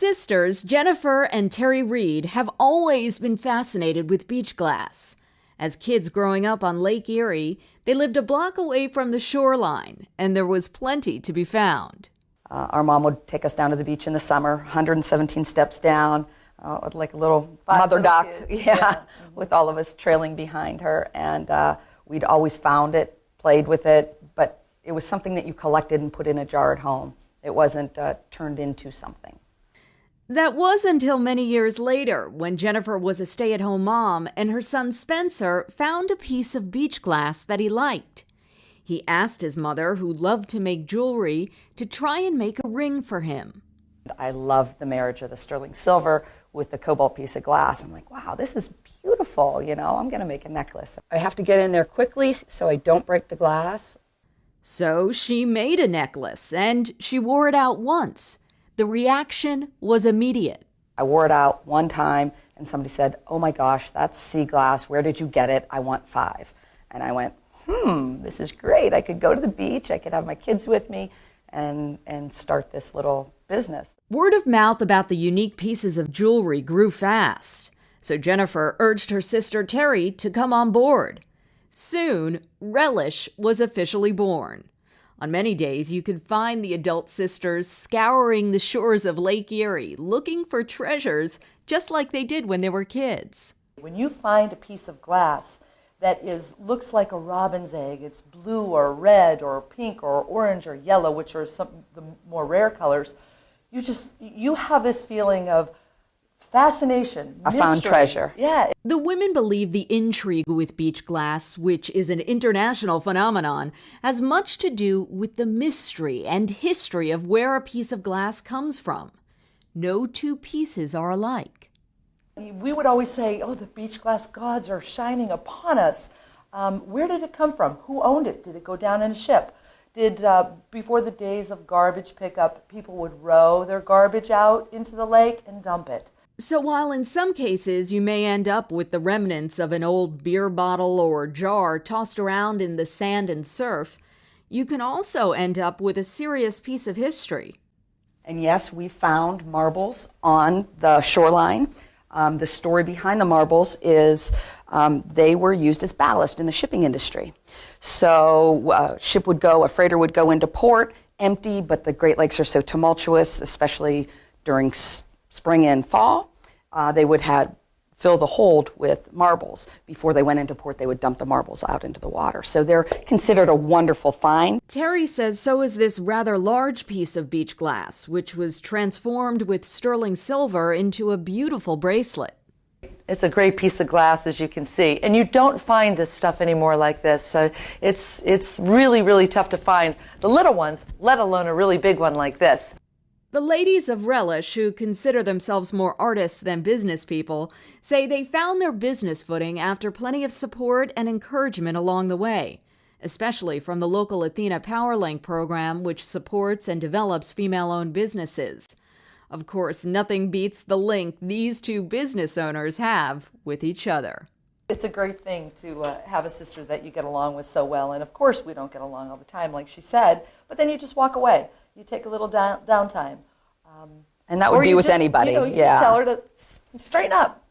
sisters, Jennifer and Terri Reed, have always been fascinated with beach glass. As kids growing up on Lake Erie, they lived a block away from the shoreline, and there was plenty to be found. Our mom would take us down to the beach in the summer, 117 steps down, like a little mother duck, with all of us trailing behind her. And we'd always found it, played with it, but it was something that you collected and put in a jar at home. It wasn't turned into something. That was until many years later, when Jennifer was a stay-at-home mom and her son Spencer found a piece of beach glass that he liked. He asked his mother, who loved to make jewelry, to try and make a ring for him. I loved the marriage of the sterling silver with the cobalt piece of glass. I'm like, wow, this is beautiful, you know, I'm going to make a necklace. I have to get in there quickly so I don't break the glass. So she made a necklace, and she wore it out once. The reaction was immediate. I wore it out one time, and somebody said, oh my gosh, that's sea glass. Where did you get it? I want 5. And I went, this is great. I could go to the beach, I could have my kids with me, and start this little business. Word of mouth about the unique pieces of jewelry grew fast, so Jennifer urged her sister Terri to come on board. Soon, Relish was officially born. On many days, you could find the adult sisters scouring the shores of Lake Erie, looking for treasures just like they did when they were kids. When you find a piece of glass that looks like a robin's egg, it's blue or red or pink or orange or yellow, which are some of the more rare colors, you have this feeling of fascination, mystery. A found treasure. Yeah. The women believe the intrigue with beach glass, which is an international phenomenon, has much to do with the mystery and history of where a piece of glass comes from. No two pieces are alike. We would always say, oh, the beach glass gods are shining upon us. Where did it come from? Who owned it? Did it go down in a ship? Before the days of garbage pickup, people would row their garbage out into the lake and dump it. So while in some cases you may end up with the remnants of an old beer bottle or jar tossed around in the sand and surf, you can also end up with a serious piece of history. And yes, we found marbles on the shoreline. The story behind the marbles is they were used as ballast in the shipping industry. So a freighter would go into port empty, but the Great Lakes are so tumultuous, especially during spring and fall, they would fill the hold with marbles. Before they went into port, they would dump the marbles out into the water. So they're considered a wonderful find. Terri says so is this rather large piece of beach glass, which was transformed with sterling silver into a beautiful bracelet. It's a great piece of glass, as you can see. And you don't find this stuff anymore like this. So it's really, really tough to find the little ones, let alone a really big one like this. The ladies of Relish, who consider themselves more artists than business people, say they found their business footing after plenty of support and encouragement along the way, especially from the local Athena PowerLink program, which supports and develops female-owned businesses. Of course, nothing beats the link these two business owners have with each other. It's a great thing to have a sister that you get along with so well. And of course, we don't get along all the time, like she said, but then you just walk away. You take a little downtime. And that would be with anybody. You just tell her to straighten up.